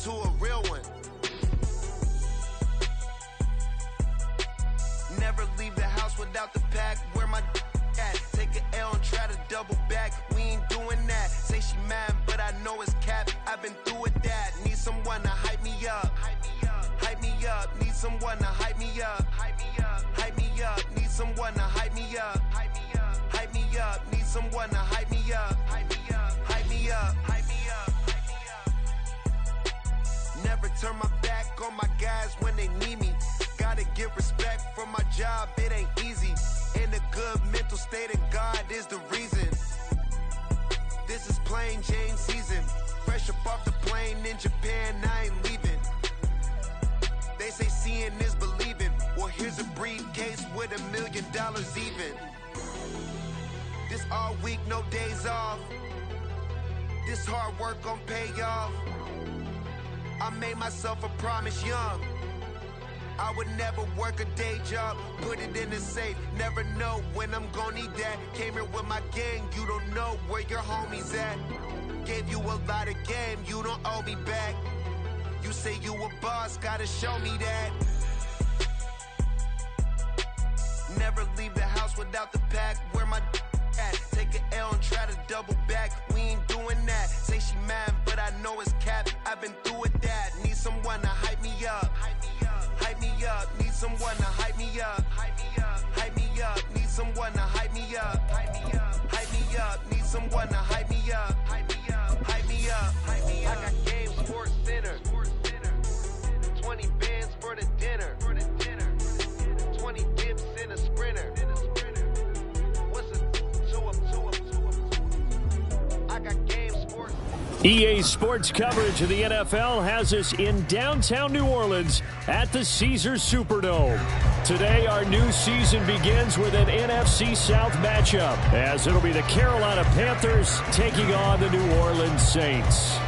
to a real one. Never leave the house without the pack. Where my at? Take an L and try to double back. We ain't doing that. Say she mad, but I know it's cap. I've been through with that. Need someone to hype me up. Hype me up. Need someone to hype me up. Hype me up. Need someone to hype me up. Hype me up. Need someone to hype me up. Hype me up. Never turn my back on my guys when they need me. Gotta give respect for my job, it ain't easy. In a good mental state of God is the reason. This is plain Jane season. Fresh up off the plane in Japan, I ain't leaving. They say seeing is believing. Well, here's a briefcase with $1 million even. This all week, no days off. This hard work gon' pay off. I made myself a promise young. I would never work a day job, put it in the safe. Never know when I'm gon' need that. Came here with my gang, you don't know where your homies at. Gave you a lot of game, you don't owe me back. You say you a boss, gotta show me that. Never leave the house without the pack. Where my at? Take an L and try to double back. We ain't doing that. Say she mad, but I know it's cap. I've been through with that. Need someone to hype me up. Hype me up. Need someone to hype me up. Hype me up. Need someone to hype me up. Hype me up. Need someone to hype me up. Hype me up. I got Game Sports Center. 20 bands for the dinner. 20 dips in a sprinter. What's a I got Game Sports. EA Sports coverage of the NFL has us in downtown New Orleans at the Caesars Superdome. Today, our new season begins with an NFC South matchup, as it'll be the Carolina Panthers taking on the New Orleans Saints.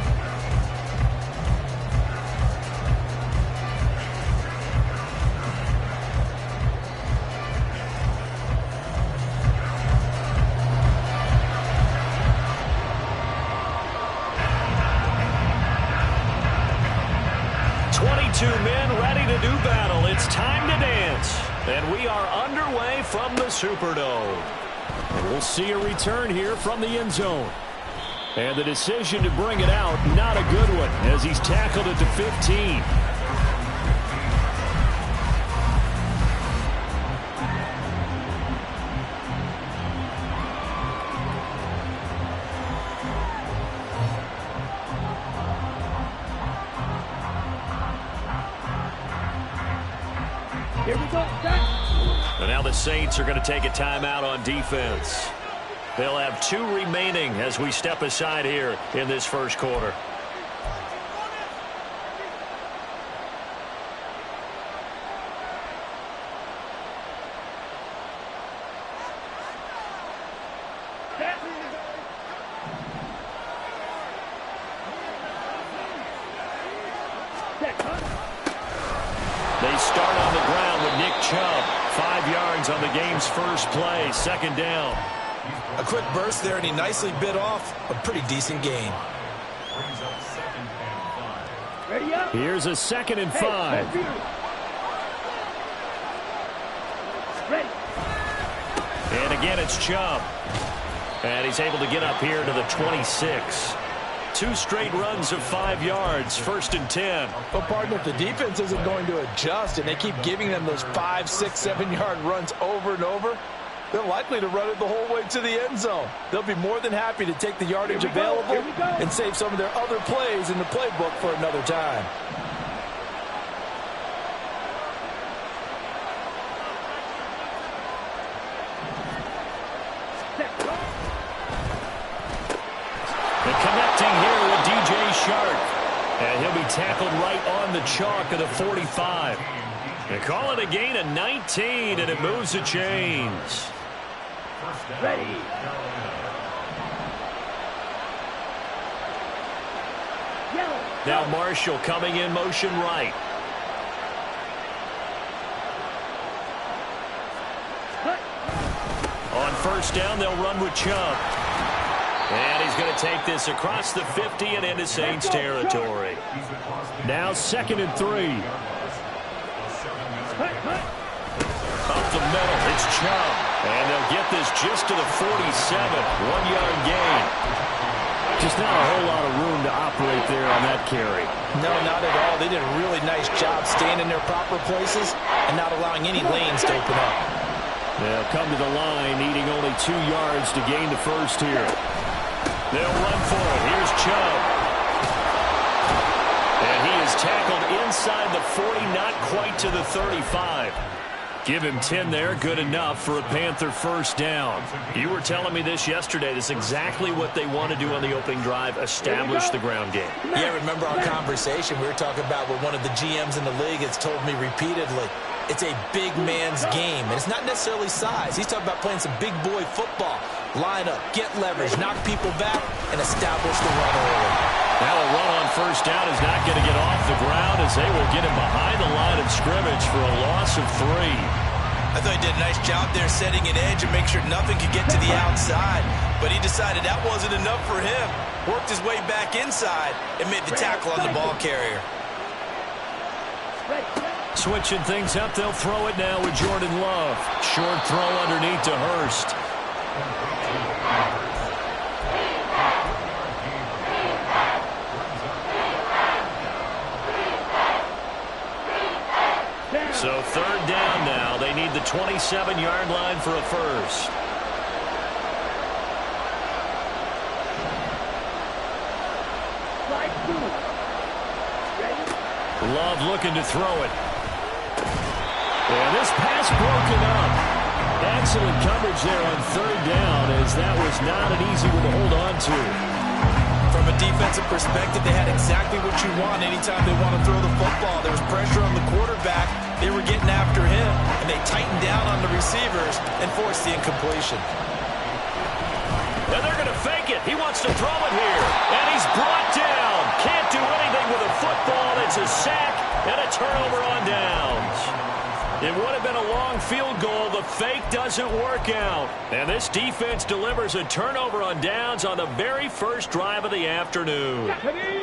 Men ready to do battle. It's time to dance. And we are underway from the Superdome. And we'll see a return here from the end zone. And the decision to bring it out, not a good one, as he's tackled at the 15. Here we go. And now the Saints are going to take a timeout on defense. They'll have 2 remaining as we step aside here in this first quarter. They start on the ground with Nick Chubb. 5 yards on the game's first play. Second down. A quick burst there, and he nicely bit off a pretty decent gain. Here's a 2nd and 5. And again, it's Chubb. And he's able to get up here to the 26. 2 straight runs of 5 yards, 1st and 10. Well, partner, if the defense isn't going to adjust and they keep giving them those 5, 6, 7-yard runs over and over, they're likely to run it the whole way to the end zone. They'll be more than happy to take the yardage available and save some of their other plays in the playbook for another time. And connecting here with DJ Shark. And he'll be tackled right on the chalk of the 45. They call it a gain of 19, and it moves the chains. Ready. Now Marshall coming in motion right. On first down, they'll run with Chubb. And he's going to take this across the 50 and into Saints territory. Now 2nd and 3. Up the middle, it's Chubb. And they'll get this just to the 47. 1-yard gain. Just not a whole lot of room to operate there on that carry. No, not at all. They did a really nice job staying in their proper places and not allowing any lanes to open up. They'll come to the line, needing only 2 yards to gain the first here. They'll run for it. Here's Chubb. And he is tackled inside the 40, not quite to the 35. Give him 10 there, good enough for a Panther first down. You were telling me this yesterday. This is exactly what they want to do on the opening drive, establish the ground game. Yeah, remember our conversation. We were talking about what one of the GMs in the league has told me repeatedly. It's a big man's game, and it's not necessarily size. He's talking about playing some big boy football. Line up, get leverage, knock people back, and establish the run early. Now a run on first down is not going to get off the ground as they will get him behind the line of scrimmage for a loss of 3. I thought he did a nice job there setting an edge and make sure nothing could get to the outside. But he decided that wasn't enough for him. Worked his way back inside and made the tackle on the ball carrier. Switching things up, they'll throw it now with Jordan Love. Short throw underneath to Hurst. So 3rd down now. They need the 27-yard line for a first. Love looking to throw it. And this pass broken up. Excellent coverage there on 3rd down, as that was not an easy one to hold on to. From a defensive perspective, they had exactly what you want anytime they want to throw the football. There was pressure on the quarterback. They were getting after him, and they tightened down on the receivers and forced the incompletion. And they're going to fake it. He wants to throw it here, and he's brought down. Can't do anything with a football. It's a sack and a turnover on downs. It would have been a long field goal. The fake doesn't work out. And this defense delivers a turnover on downs on the very first drive of the afternoon.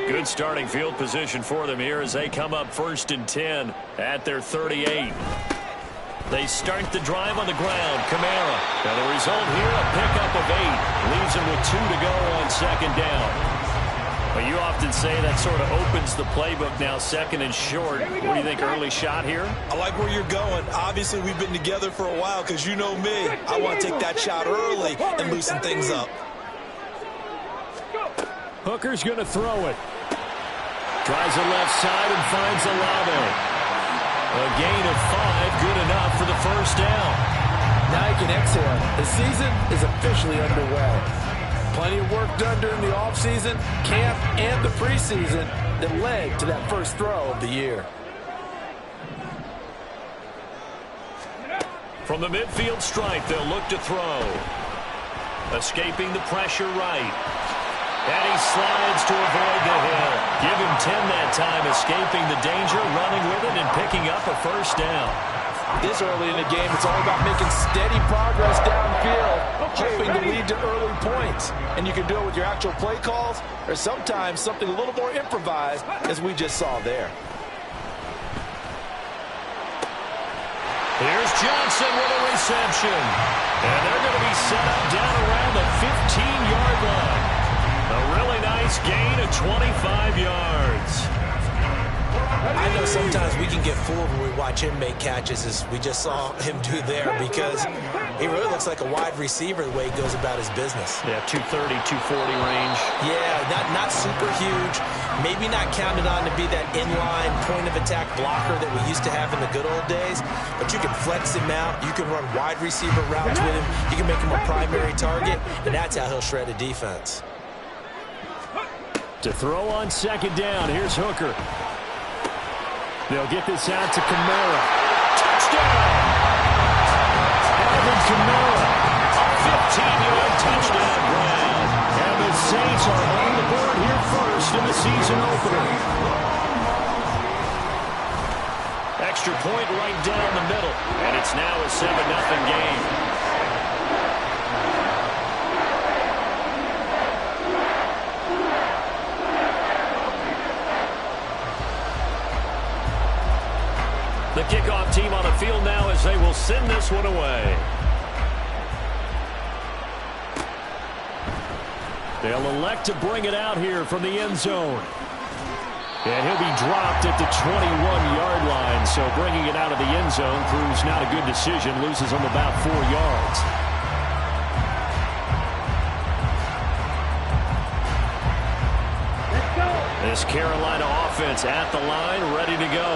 Good starting field position for them here as they come up 1st and 10 at their 38. They start the drive on the ground. Kamara. And the result here, a pickup of 8. Leaves them with 2 to go on 2nd down. Well, you often say that sort of opens the playbook now, 2nd and short. What do you think, early shot here? I like where you're going. Obviously, we've been together for a while because you know me. I want to take that shot early and loosen things up. Hooker's going to throw it. Tries the left side and finds Olave. A gain of 5, good enough for the first down. Now you can exhale. The season is officially underway. Plenty of work done during the offseason, camp, and the preseason that led to that first throw of the year. From the midfield stripe, they'll look to throw. Escaping the pressure right. And he slides to avoid the hill. Give him 10 that time, escaping the danger, running with it, and picking up a first down. This early in the game, it's all about making steady progress downfield, hoping to lead to early points. And you can do it with your actual play calls, or sometimes something a little more improvised, as we just saw there. Here's Johnson with a reception. And they're going to be set up down around the 15-yard line. A really nice gain of 25 yards. I know sometimes we can get fooled when we watch him make catches, as we just saw him do there, because he really looks like a wide receiver the way he goes about his business. Yeah, 230, 240 range. Yeah, not super huge. Maybe not counted on to be that inline point-of-attack blocker that we used to have in the good old days, but you can flex him out. You can run wide receiver routes with him. You can make him a primary target, and that's how he'll shred a defense. To throw on 2nd down, here's Hooker. They'll get this out to Kamara. Touchdown! Alvin Kamara, a 15-yard touchdown grab. And the Saints are on the board here first in the season opener. Extra point right down the middle. And it's now a 7-0 game. kickoff team on the field now as they will send this one away. They'll elect to bring it out here from the end zone. And he'll be dropped at the 21-yard line. So bringing it out of the end zone proves not a good decision. Loses him about 4 yards. This Carolina offense at the line, ready to go.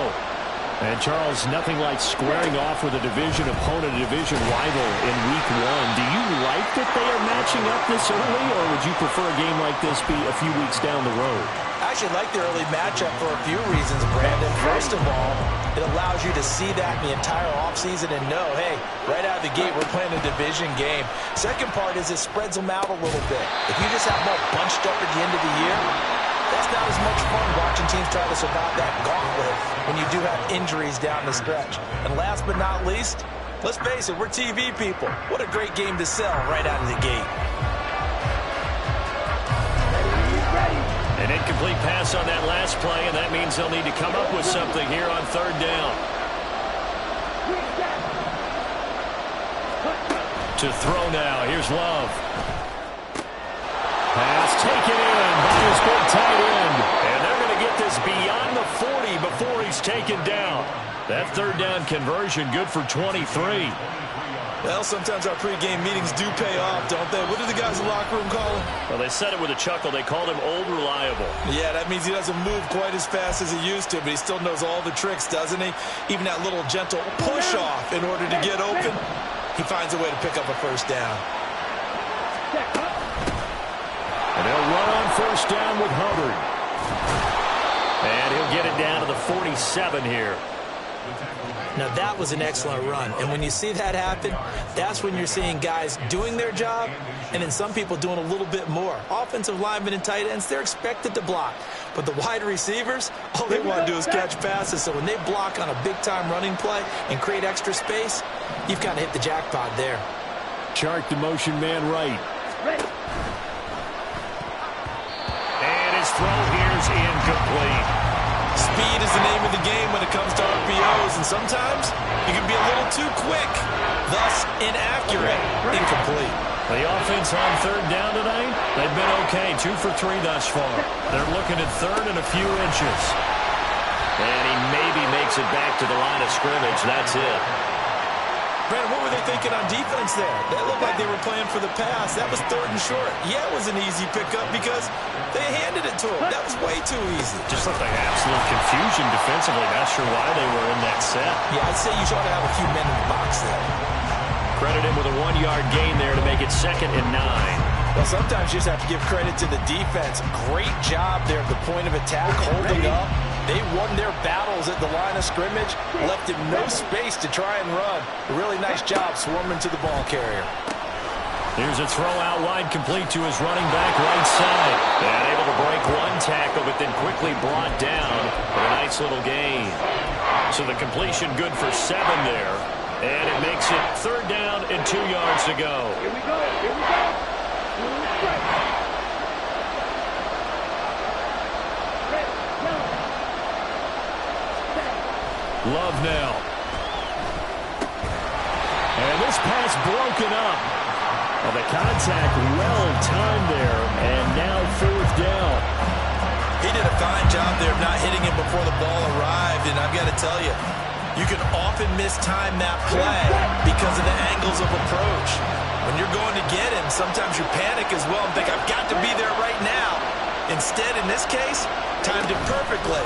And, Charles, nothing like squaring off with a division opponent, a division rival in Week 1. Do you like that they are matching up this early, or would you prefer a game like this be a few weeks down the road? I actually like the early matchup for a few reasons, Brandon. First of all, it allows you to see that in the entire offseason and know, hey, right out of the gate, we're playing a division game. Second part is it spreads them out a little bit. If you just have them all bunched up at the end of the year, that's not as much fun watching teams try to survive that gauntlet when you do have injuries down the stretch. And last but not least, let's face it, we're TV people. What a great game to sell right out of the gate. An incomplete pass on that last play, and that means they'll need to come up with something here on third down. To throw now, here's Love. Pass taken in by his big tight end. And they're going to get this beyond the 40 before he's taken down. That third down conversion good for 23. Well, sometimes our pregame meetings do pay off, don't they? What do the guys in the locker room call him? Well, they said it with a chuckle. They called him Old Reliable. Yeah, that means he doesn't move quite as fast as he used to, but he still knows all the tricks, doesn't he? Even that little gentle push-off in order to get open, he finds a way to pick up a first down. And they'll run on first down with Hubbard. And he'll get it down to the 47 here. Now, that was an excellent run. And when you see that happen, that's when you're seeing guys doing their job and then some people doing a little bit more. Offensive linemen and tight ends, they're expected to block. But the wide receivers, all they want to do is catch passes. So when they block on a big-time running play and create extra space, you've kind of hit the jackpot there. Chark, the motion man right. Ready. And his throw here's incomplete. Speed is the name of the game when it comes to RPOs, and sometimes you can be a little too quick, thus inaccurate, incomplete. The offense on third down tonight, they've been okay, 2 for 3 thus far. They're looking at third and a few inches. And he maybe makes it back to the line of scrimmage. That's it. Brandon, what were they thinking on defense there? That looked like they were playing for the pass. That was third and short. Yeah, it was an easy pickup because they handed it to him. That was way too easy. Just looked like absolute confusion defensively. Not sure why they were in that set. Yeah, I'd say you ought to have a few men in the box there. Credit him with a 1-yard gain there to make it 2nd and 9. Well, sometimes you just have to give credit to the defense. Great job there at the point of attack, holding up. They won their battles at the line of scrimmage, left him no space to try and run. A really nice job swarming to the ball carrier. Here's a throw out wide, complete to his running back right side. And able to break one tackle, but then quickly brought down for a nice little gain. So the completion good for 7 there. And it makes it third down and 2 yards to go. Here we go. Here we go. Love now. And this pass broken up. Well, the contact well-timed there, and now 4th down. He did a fine job there of not hitting him before the ball arrived, and I've got to tell you, you can often mistime that play because of the angles of approach. When you're going to get him, sometimes you panic as well and think, I've got to be there right now. Instead, in this case, timed it perfectly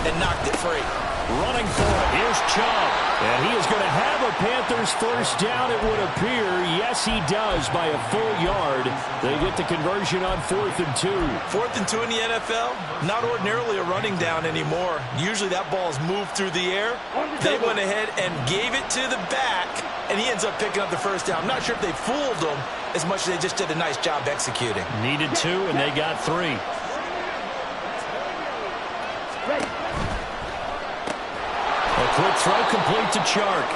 and knocked it free. Running for it. Here's Chubb. And he is going to have a Panthers first down, it would appear. Yes, he does by a full yard. They get the conversion on 4th and 2. 4th and 2 in the NFL, not ordinarily a running down anymore. Usually that ball is moved through the air. They went ahead and gave it to the back, and he ends up picking up the first down. I'm not sure if they fooled him as much as they just did a nice job executing. Needed 2, and they got 3. Ready. A quick throw complete to Chark.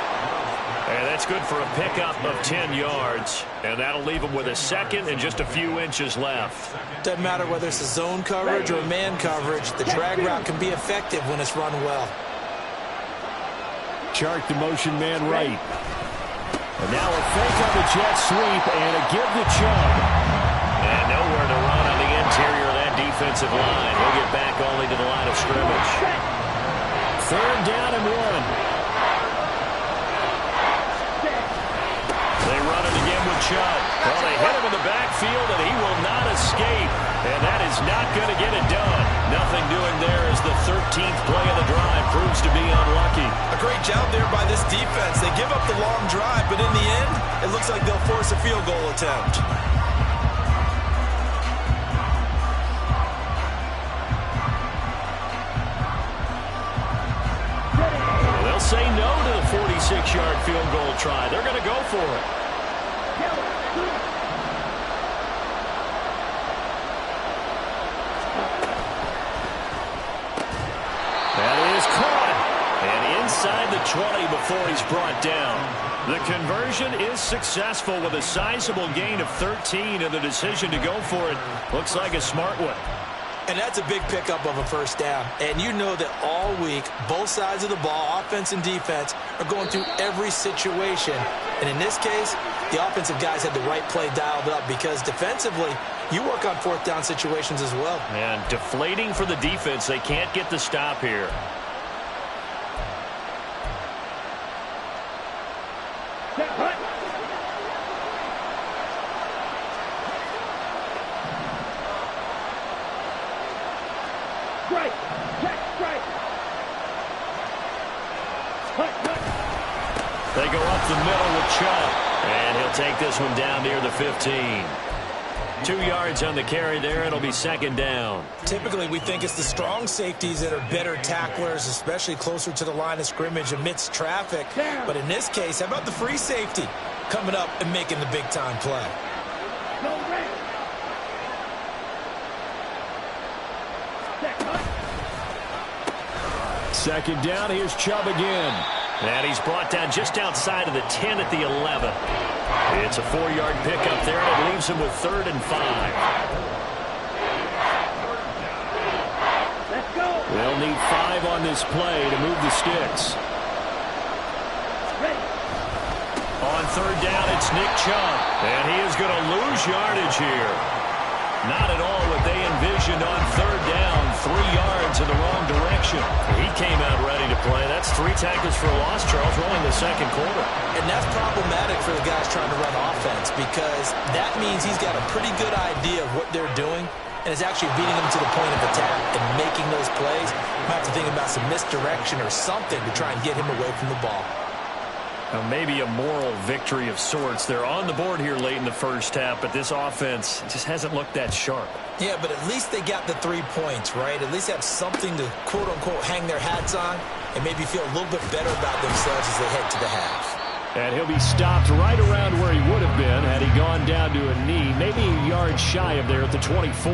And that's good for a pickup of 10 yards. And that'll leave him with a 2nd and just a few inches left. Doesn't matter whether it's a zone coverage or man coverage. The drag route can be effective when it's run well. Chark, the motion man right. And now a fake on the jet sweep and a give to Chubb. And nowhere to run on the interior of that defensive line. He'll get back only to the line of scrimmage. 3rd down and 1. They run it again with Chubb. Well, they hit him in the backfield, and he will not escape. And that is not going to get it done. Nothing doing there as the 13th play of the drive proves to be unlucky. A great job there by this defense. They give up the long drive, but in the end, it looks like they'll force a field goal attempt. They'll say no to the 46-yard field goal try. They're going to go for it. That is caught. And inside the 20 before he's brought down. The conversion is successful with a sizable gain of 13, and the decision to go for it looks like a smart one. And that's a big pickup of a 1st down. And you know that all week, both sides of the ball, offense and defense, are going through every situation. And in this case, the offensive guys had the right play dialed up because defensively, you work on 4th down situations as well. And deflating for the defense. They can't get the stop here. They go up the middle with Chubb, and he'll take this one down near the 15. 2 yards on the carry there. It'll be 2nd down. Typically, we think it's the strong safeties that are better tacklers, especially closer to the line of scrimmage amidst traffic. But in this case, how about the free safety coming up and making the big-time play? 2nd down. Here's Chubb again. And he's brought down just outside of the 10 at the 11. It's a 4-yard pickup there, and it leaves him with 3rd and 5. Let's go. They'll need 5 on this play to move the sticks. Ready. On 3rd down, it's Nick Chubb. And he is going to lose yardage here. Not at all what they envisioned on 3rd down. 3 yards in the wrong direction. He came out ready to play. That's 3 tackles for a loss, Charles. We're only in the 2nd quarter. And that's problematic for the guys trying to run offense because that means he's got a pretty good idea of what they're doing and is actually beating them to the point of attack and making those plays. Might have to think about some misdirection or something to try and get him away from the ball. Now, maybe a moral victory of sorts. They're on the board here late in the 1st half, but this offense just hasn't looked that sharp. Yeah, but at least they got the 3 points, right? At least have something to, quote-unquote, hang their hats on and maybe feel a little bit better about themselves as they head to the half. And he'll be stopped right around where he would have been had he gone down to a knee, maybe a yard shy of there at the 24.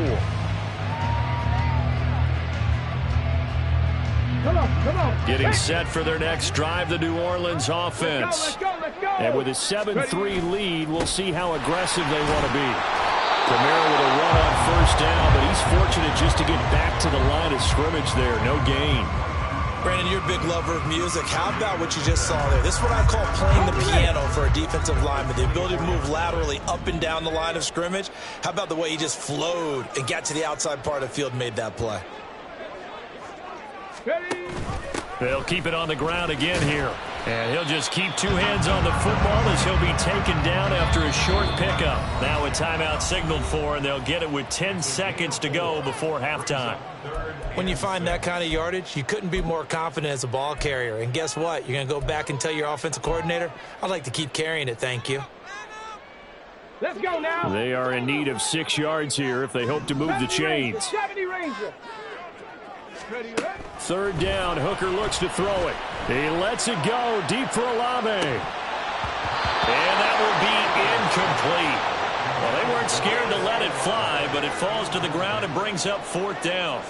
Come on. Getting set for their next drive, the New Orleans offense. Let's go. And with a 7-3 lead, we'll see how aggressive they want to be. Kamara with a run on 1st down, but he's fortunate just to get back to the line of scrimmage there. No gain. Brandon, you're a big lover of music. How about what you just saw there? This is what I call playing the piano for a defensive lineman. The ability to move laterally up and down the line of scrimmage. How about the way he just flowed and got to the outside part of the field and made that play? Ready. They'll keep it on the ground again here. And he'll just keep 2 hands on the football as he'll be taken down after a short pickup. Now a timeout signaled for, and they'll get it with 10 seconds to go before halftime. When you find that kind of yardage, you couldn't be more confident as a ball carrier. And guess what? You're going to go back and tell your offensive coordinator, I'd like to keep carrying it, thank you. Let's go now. They are in need of 6 yards here if they hope to move the chains. 70 Ranger. Ready. 3rd down, Hooker looks to throw it. He lets it go deep for Olave. And that will be incomplete. Well, they weren't scared to let it fly, but it falls to the ground and brings up 4th down.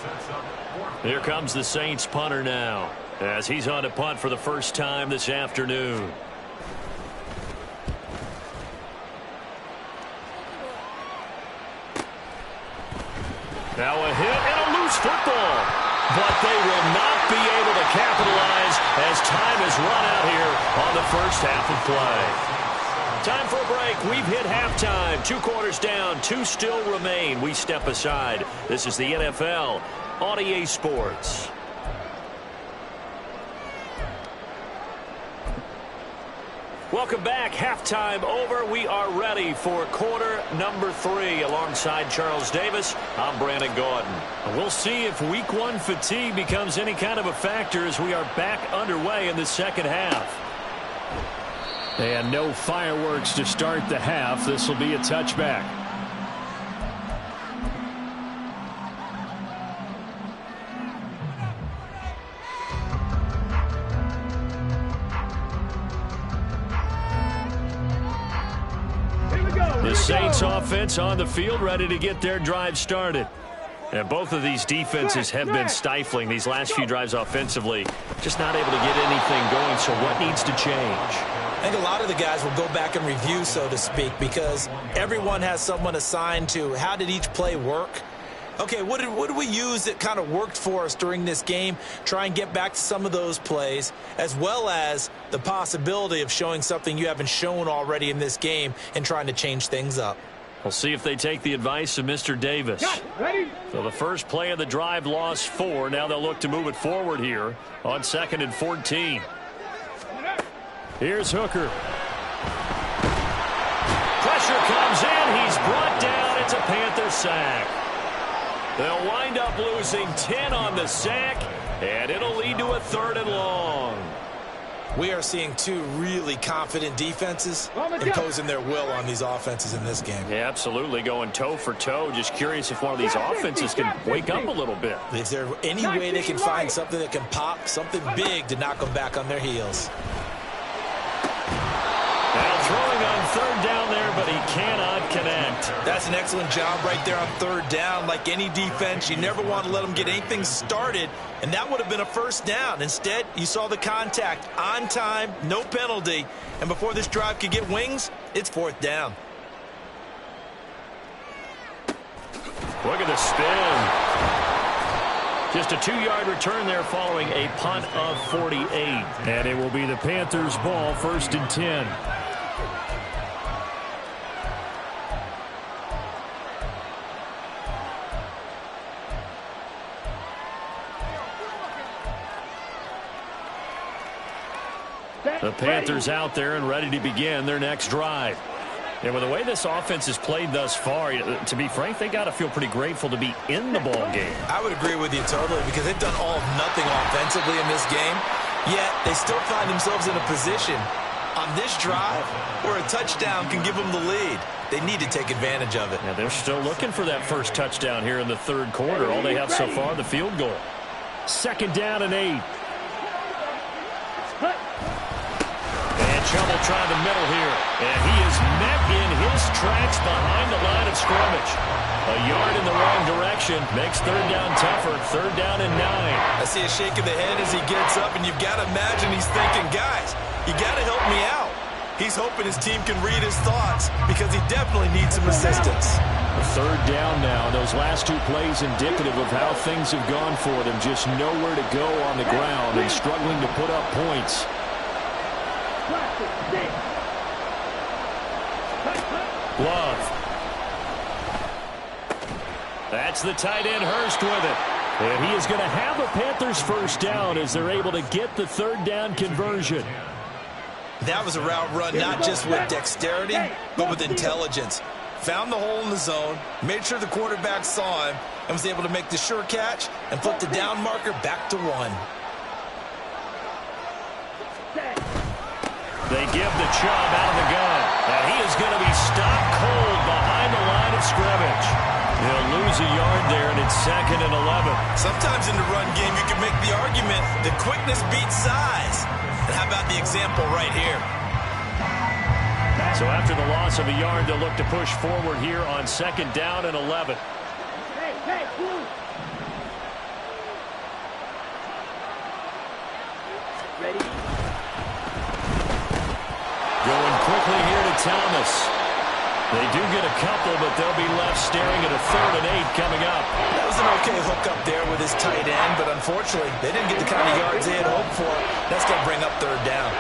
Here comes the Saints punter now as he's on to punt for the first time this afternoon. Now a hit and a loose football. but they will not be able to capitalize as time has run out here on the first half of play. Time for a break. We've hit halftime. 2 quarters down. 2 still remain. We step aside. This is the NFL on EA Sports. Welcome back. Halftime over. We are ready for quarter number 3. Alongside Charles Davis, I'm Brandon Gaudin. We'll see if week 1 fatigue becomes any kind of a factor as we are back underway in the second half. And no fireworks to start the half. This will be a touchback. The Saints offense on the field, ready to get their drive started. And both of these defenses have been stifling these last few drives offensively. Just not able to get anything going, so what needs to change? I think a lot of the guys will go back and review, so to speak, because everyone has someone assigned to how did each play work. Okay, what did we use that kind of worked for us during this game? Try and get back to some of those plays, as well as the possibility of showing something you haven't shown already in this game and trying to change things up. We'll see if they take the advice of Mr. Davis. Ready? So the first play of the drive lost 4. Now they'll look to move it forward here on 2nd and 14. Here's Hooker. Pressure comes in. He's brought down. It's a Panther sack. They'll wind up losing 10 on the sack, and it'll lead to a 3rd and long. We are seeing 2 really confident defenses imposing their will on these offenses in this game. Yeah, absolutely, going toe for toe. Just curious if one of these offenses can wake up a little bit. Is there any way they can find something that can pop, something big to knock them back on their heels? Now throwing on 3rd down there, but he cannot connect. That's an excellent job right there on 3rd down. Like any defense, you never want to let them get anything started, and that would have been a 1st down. Instead, you saw the contact on time, no penalty, and before this drive could get wings, it's 4th down. Look at the spin. Just a 2-yard return there following a punt of 48. And it will be the Panthers' ball, 1st and 10. The Panthers out there and ready to begin their next drive. And with the way this offense has played thus far, to be frank, they got to feel pretty grateful to be in the ball game. I would agree with you totally, because they've done all of nothing offensively in this game, yet they still find themselves in a position on this drive where a touchdown can give them the lead. They need to take advantage of it. Yeah, they're still looking for that first touchdown here in the 3rd quarter. All they have so far, the field goal. 2nd down and 8. Trouble trying the middle here, and he is met in his tracks behind the line of scrimmage. A yard in the wrong direction makes 3rd down tougher. 3rd down and 9. I see a shake of the head as he gets up, and you've got to imagine he's thinking, guys, you got to help me out. He's hoping his team can read his thoughts because he definitely needs some assistance. A 3rd down now. Those last 2 plays indicative of how things have gone for them. Just nowhere to go on the ground and struggling to put up points. Love. That's the tight end Hurst with it. And he is going to have a Panthers 1st down as they're able to get the 3rd down conversion. That was a route run not just with dexterity, but with intelligence. Found the hole in the zone, made sure the quarterback saw him, and was able to make the sure catch and flip the down marker back to 1. They give the Chubb out of the gun, and he is going to be stopped cold behind the line of scrimmage. He'll lose a yard there, and it's 2nd and 11. Sometimes in the run game, you can make the argument that quickness beats size. And how about the example right here? So after the loss of a yard, they'll look to push forward here on 2nd down and 11. Going quickly here to Thomas. They do get a couple, but they'll be left staring at a 3rd and 8 coming up. That was an okay hook up there with his tight end, but unfortunately, they didn't get the kind of yards they had hoped for. That's going to bring up 3rd down.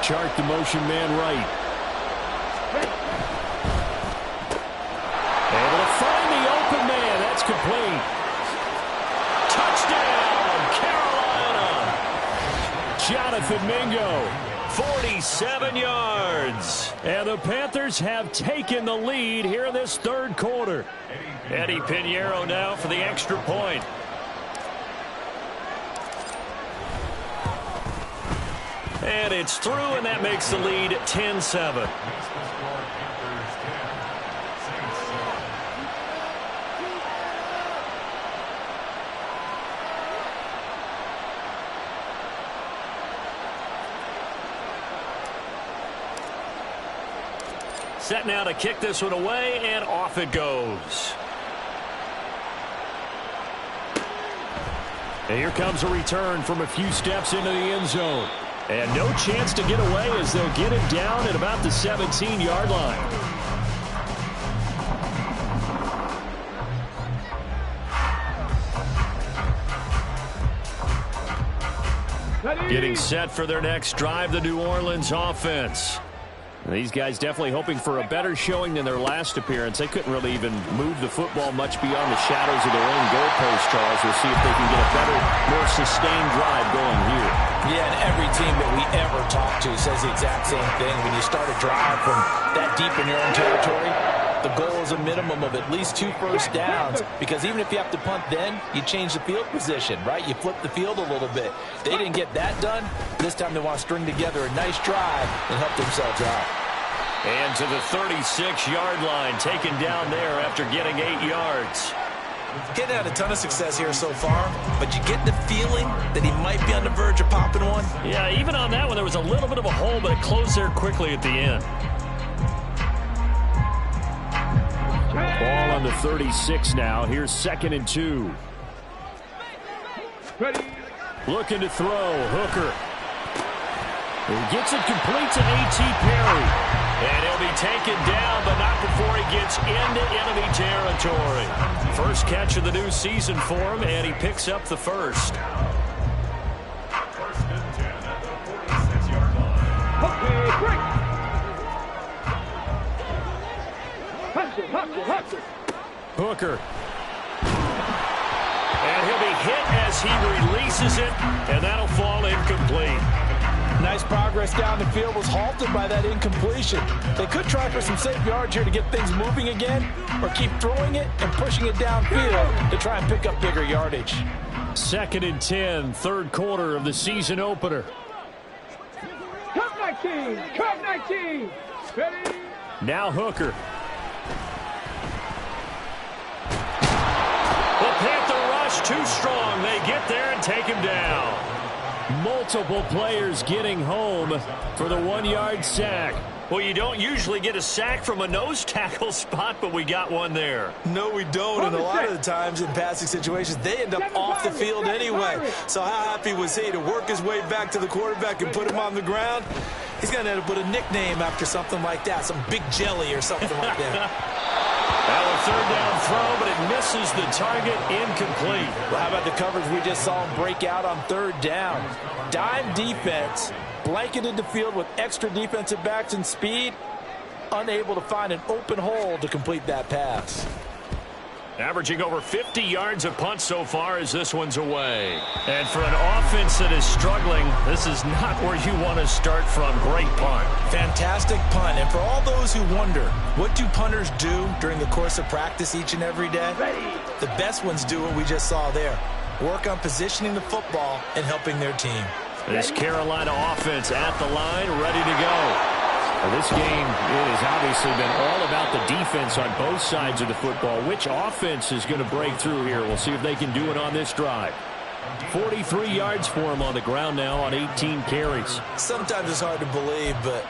Chark the motion man right. Able to find the open man. That's complete. Touchdown, Carolina. Jonathan Mingo, 47 yards. And the Panthers have taken the lead here in this 3rd quarter. Eddie Pinheiro now for the extra point. And it's through, and that makes the lead 10-7. Set now to kick this one away, and off it goes. And here comes a return from a few steps into the end zone. And no chance to get away as they'll get him down at about the 17-yard line. Getting set for their next drive, the New Orleans offense. These guys definitely hoping for a better showing than their last appearance. They couldn't really even move the football much beyond the shadows of their own goalpost, Charles. We'll see if they can get a better, more sustained drive going here. Yeah, and every team that we ever talk to says the exact same thing. When you start a drive from that deep in your own territory, the goal is a minimum of at least 2 first downs, because even if you have to punt then, you change the field position, right? You flip the field a little bit. They didn't get that done. This time they want to string together a nice drive and help themselves out. And to the 36-yard line, taken down there after getting 8 yards. Getting had a ton of success here so far, but you get the feeling that he might be on the verge of popping one. Yeah, even on that one, there was a little bit of a hole, but it closed there quickly at the end. Ball on the 36 now. Here's 2nd and 2. Ready. Looking to throw. Hooker. He gets it complete to A.T. Perry. And he'll be taken down, but not before he gets into enemy territory. First catch of the new season for him, and he picks up the first. Okay, break. Hustle. Hooker. And he'll be hit as he releases it, and that'll fall incomplete. Nice progress down the field, was halted by that incompletion. They could try for some safe yards here to get things moving again, or keep throwing it and pushing it downfield to try and pick up bigger yardage. 2nd and 10, 3rd quarter of the season opener. Cup 19. Ready. Now Hooker. The Panther rush too strong. They get there and take him down. Multiple players getting home for the 1-yard sack. Well, you don't usually get a sack from a nose tackle spot, but we got one there. No, we don't, and a lot of the times in passing situations, they end up off the field anyway. So how happy was he to work his way back to the quarterback and put him on the ground? He's going to end up with a nickname after something like that, some Big Jelly or something like that. That was 3rd down throw, but it misses the target, incomplete. Well, how about the coverage we just saw him break out on 3rd down? Dime defense, blanketed the field with extra defensive backs and speed, unable to find an open hole to complete that pass. Averaging over 50 yards a punt so far as this one's away. And for an offense that is struggling, this is not where you want to start from. Great punt. Fantastic punt. And for all those who wonder, what do punters do during the course of practice each and every day? The best ones do what we just saw there. Work on positioning the football and helping their team. This Carolina offense at the line, ready to go. Well, this game has obviously been all about the defense on both sides of the football. Which offense is going to break through here? We'll see if they can do it on this drive. 43 yards for him on the ground now on 18 carries. Sometimes it's hard to believe, but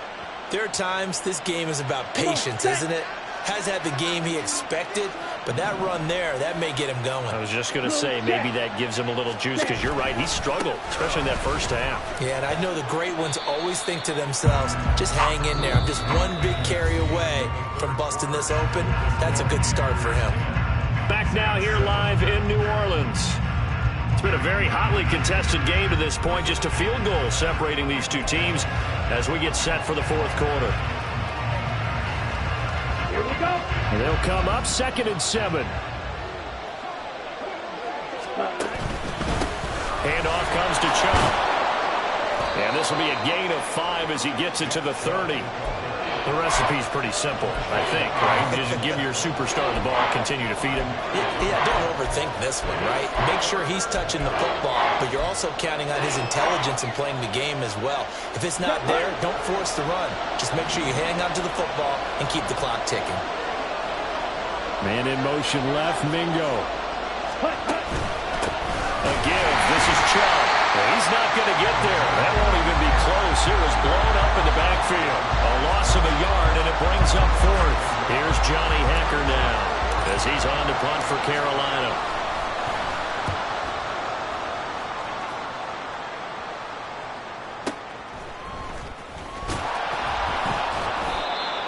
there are times this game is about patience, isn't it? Has had the game he expected, But that run there, that may get him going. I was just going to say, maybe that gives him a little juice, because you're right, he struggled, especially in that first half. Yeah, and I know the great ones always think to themselves, just hang in there. I'm just one big carry away from busting this open. That's a good start for him. Back now here live in New Orleans. It's been a very hotly contested game to this point. Just a field goal separating these two teams as we get set for the fourth quarter. Here we go. And they'll come up 2nd and 7. Handoff comes to Chubb. And this will be a gain of 5 as he gets it to the 30. The recipe's pretty simple, I think, right? Just give your superstar the ball, continue to feed him. Yeah, don't overthink this one, right? Make sure he's touching the football, but you're also counting on his intelligence in playing the game as well. If it's not there, don't force the run. Just make sure you hang on to the football and keep the clock ticking. Man in motion left, Mingo. Again, this is Chubb. He's not going to get there. That won't even be close. It was blown up in the backfield. A loss of a yard, and it brings up 4th. Here's Johnny Hekker now as he's on to punt for Carolina.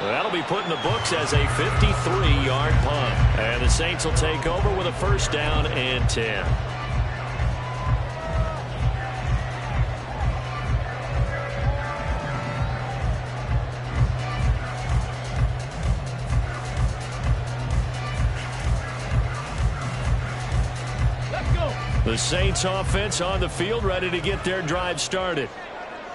That'll be put in the books as a 53-yard punt. And the Saints will take over with a 1st down and 10. The Saints offense on the field, ready to get their drive started.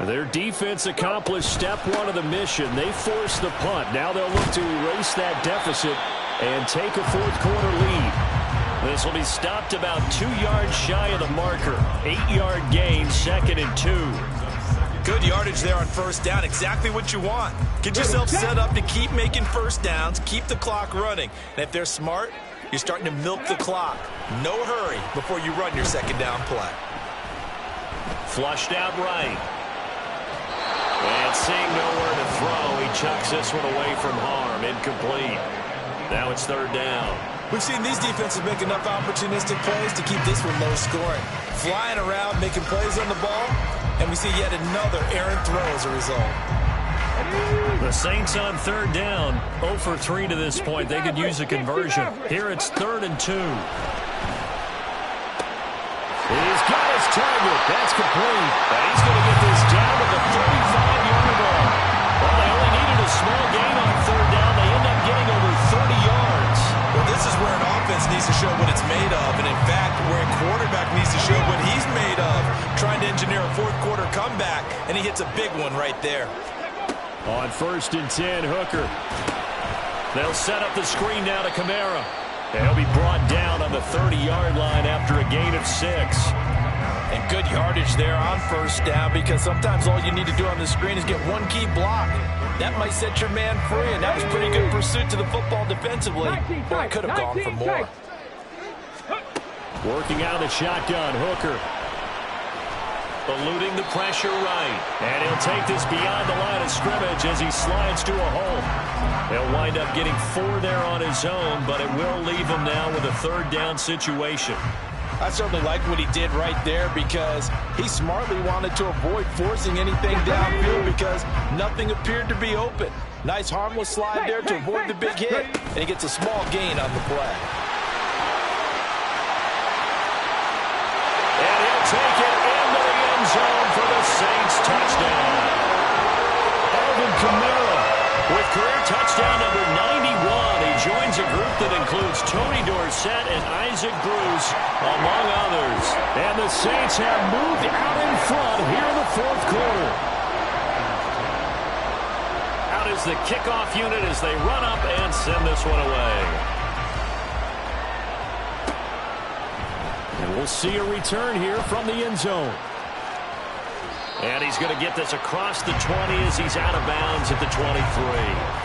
Their defense accomplished step 1 of the mission. They forced the punt. Now they'll look to erase that deficit and take a fourth quarter lead. This will be stopped about 2 yards shy of the marker. 8-yard gain, 2nd and 2. Good yardage there on 1st down. Exactly what you want. Get yourself set up to keep making 1st downs, keep the clock running. And if they're smart, you're starting to milk the clock. No hurry before you run your 2nd down play. Flushed out right. And seeing nowhere to throw, he chucks this one away from harm. Incomplete. Now it's 3rd down. We've seen these defenses make enough opportunistic plays to keep this one low scoring. Flying around, making plays on the ball, and we see yet another errant throw as a result. The Saints on 3rd down, 0 for 3 to this point. They could use a conversion. Here it's 3rd and 2. He's got his target. That's complete. And he's going to get this down to the 35-yard line. Well, they only needed a small gain on 3rd down. They end up getting over 30 yards. Well, this is where an offense needs to show what it's made of. And, in fact, where a quarterback needs to show what he's made of. Trying to engineer a fourth quarter comeback, and he hits a big one right there. On 1st and 10, Hooker. They'll set up the screen now to Kamara. He'll be brought down on the 30-yard line after a gain of 6. And good yardage there on 1st down, because sometimes all you need to do on the screen is get one key block. That might set your man free, and that was pretty good pursuit to the football defensively. But could have gone for more. Working out of the shotgun, Hooker. Eluding the pressure right. And he'll take this beyond the line of scrimmage as he slides to a hole. He'll wind up getting 4 there on his own, but it will leave him now with a 3rd down situation. I certainly like what he did right there, because he smartly wanted to avoid forcing anything downfield because nothing appeared to be open. Nice harmless slide there to avoid the big hit, and he gets a small gain on the play. And he'll take it into the end zone for the Saints touchdown. Alvin Kamara with career touchdown number 91. He joins a group that includes Tony Dorsett and Isaac Bruce, among others. And the Saints have moved out in front here in the fourth quarter. Out is the kickoff unit as they run up and send this one away. And we'll see a return here from the end zone. And he's going to get this across the 20 as he's out of bounds at the 23.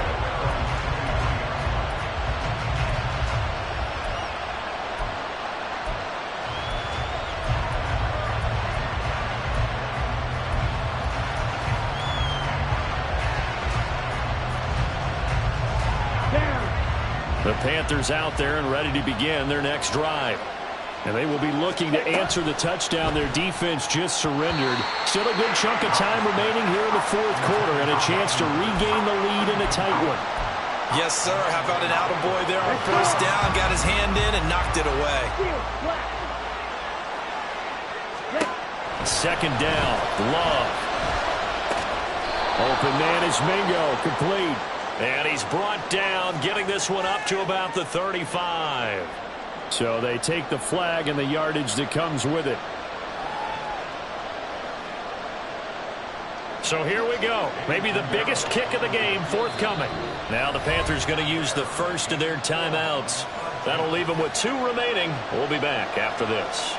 The Panthers out there and ready to begin their next drive. And they will be looking to answer the touchdown their defense just surrendered. Still a good chunk of time remaining here in the fourth quarter and a chance to regain the lead in a tight one. Yes, sir. How about an attaboy there on first down? Got his hand in and knocked it away. Second down, Love. Open man is Mingo, complete. And he's brought down, getting this one up to about the 35. So they take the flag and the yardage that comes with it. So here we go. Maybe the biggest kick of the game forthcoming. Now the Panthers going to use the first of their timeouts. That'll leave them with 2 remaining. We'll be back after this.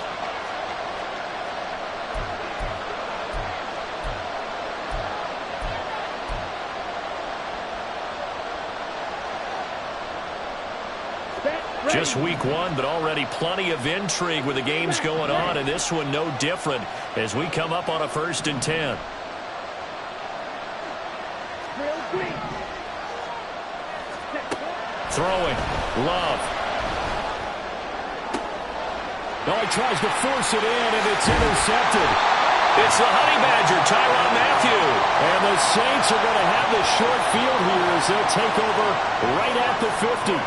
Just week 1, but already plenty of intrigue with the games going on, and this one no different as we come up on a 1st and 10. Throwing, Love. No, he tries to force it in, and it's intercepted. It's the Honey Badger, Tyrann Mathieu. And the Saints are going to have the short field here as they'll take over right at the 50.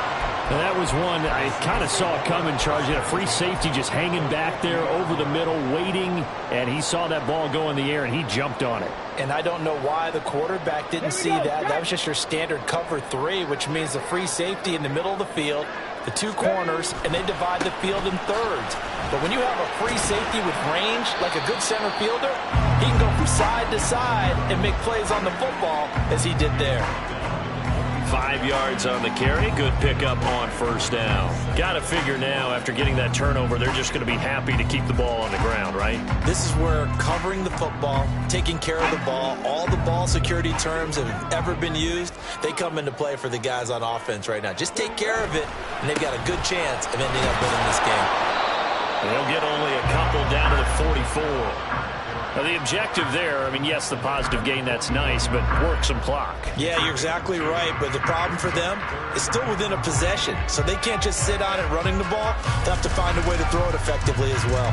And that was one I kind of saw it coming, Charles. You had a free safety just hanging back there over the middle, waiting, and he saw that ball go in the air, and he jumped on it. And I don't know why the quarterback didn't see that. That was just your standard cover 3, which means the free safety in the middle of the field, the 2 corners, and they divide the field in thirds. But when you have a free safety with range, like a good center fielder, he can go from side to side and make plays on the football as he did there. 5 yards on the carry. Good pickup on first down. Got to figure now, after getting that turnover, they're just going to be happy to keep the ball on the ground, right? This is where covering the football, taking care of the ball, all the ball security terms that have ever been used, they come into play for the guys on offense right now. Just take care of it, and they've got a good chance of ending up winning this game. They'll get only a couple down to the 44. Now, the objective there, I mean, yes, the positive gain, that's nice, but work some clock. Yeah, you're exactly right, but the problem for them is still within a possession, so they can't just sit on it running the ball. They'll have to find a way to throw it effectively as well.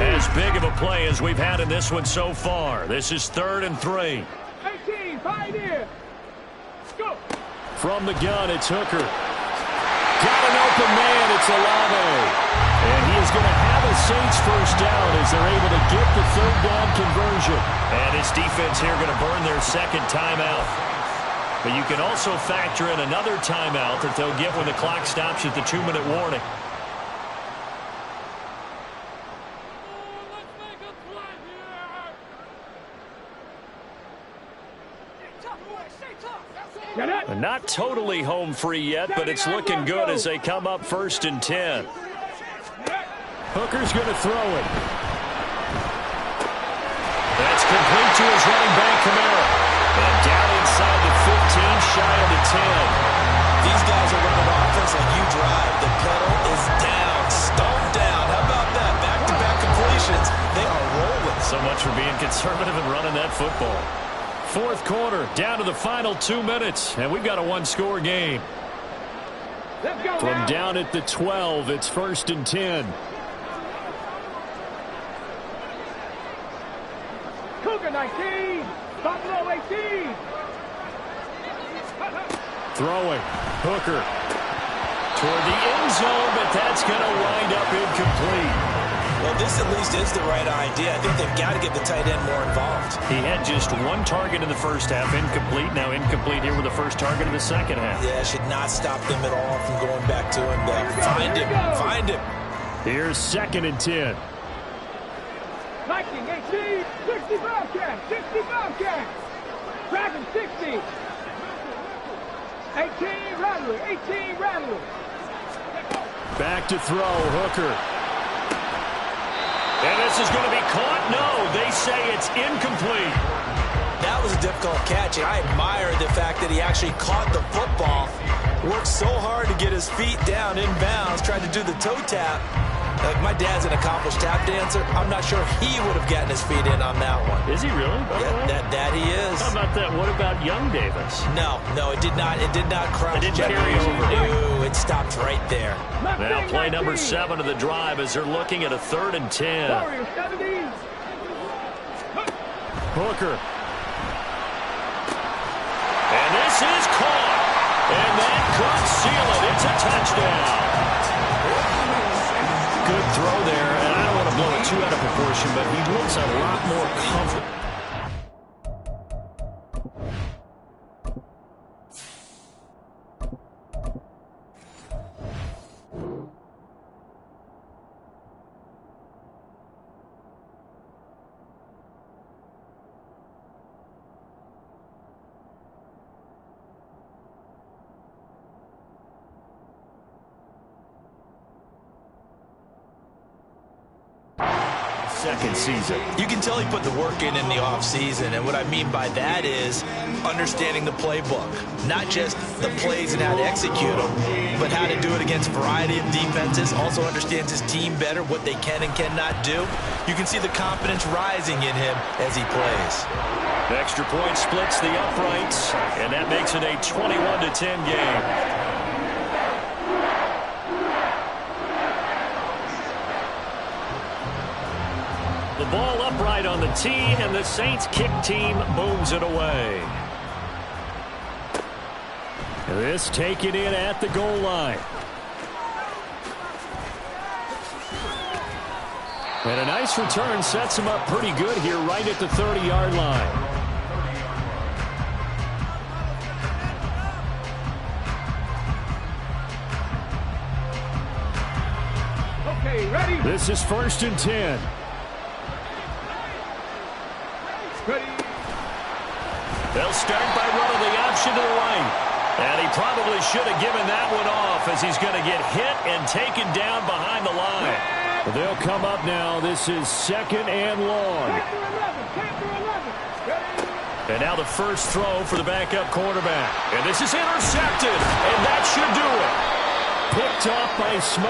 As big of a play as we've had in this one so far. This is 3rd and 3. 18, pioneer. Go. From the gun, it's Hooker. Got an open man, it's Olave. And he is going to have a Saints first down as they're able to get the 3rd down conversion. And his defense here going to burn their 2nd timeout. But you can also factor in another timeout that they'll get when the clock stops at the 2-minute warning. Not totally home free yet, but it's looking good as they come up 1st and 10. Hooker's going to throw it. That's complete to his running back, Kamara. And down inside the 15, shy of the 10. These guys are running offense like you drive. The pedal is down, stomped down. How about that? Back-to-back completions. They are rolling. So much for being conservative and running that football. 4th quarter, down to the final 2 minutes, and we've got a 1-score game. From down at the 12, it's 1st and 10. Cougar 19, Buffalo 18. Throwing, Hooker toward the end zone, but that's going to wind up incomplete. Well, this at least is the right idea. I think they've got to get the tight end more involved. He had just 1 target in the first half, incomplete. Now incomplete here with the first target in the second half. Yeah, should not stop them at all from going back to him. Find him. Find him. Here's 2nd and 10. Viking 18, 60 Bobcat, 60 Bobcat. Dragon 60. 18 Rattler, 18 Rattler. Back to throw, Hooker. And this is going to be caught? No, they say it's incomplete. That was a difficult catch, and I admire the fact that he actually caught the football. Worked so hard to get his feet down inbounds, tried to do the toe tap, Like, my dad's an accomplished tap dancer. I'm not sure he would have gotten his feet in on that one. Is he really? Yeah, that he is. How about that? What about young Davis? No, it did not. It did not cross. It didn't carry over. No, it stopped right there. Now play number 7 of the drive as they're looking at a 3rd and 10. Hooker. And this is caught. And that could seal it. It's a touchdown. Good throw there. And I don't want to blow it too out of proportion, but he looks a lot more comfortable. Second season. You can tell he put the work in the offseason, and what I mean by that is understanding the playbook. Not just the plays and how to execute them, but how to do it against a variety of defenses. Also understands his team better, what they can and cannot do. You can see the confidence rising in him as he plays. The extra point splits the uprights, and that makes it a 21-10 game. The ball upright on the tee, and the Saints kick team booms it away. This taken in at the goal line. And a nice return sets him up pretty good here right at the 30-yard line. Okay, ready? This is 1st and 10. Ready. They'll start by running the option to the right. And he probably should have given that one off as he's going to get hit and taken down behind the line. They'll come up now. This is 2nd and long. And now the first throw for the backup quarterback. And this is intercepted. And that should do it. Picked off by Smoke.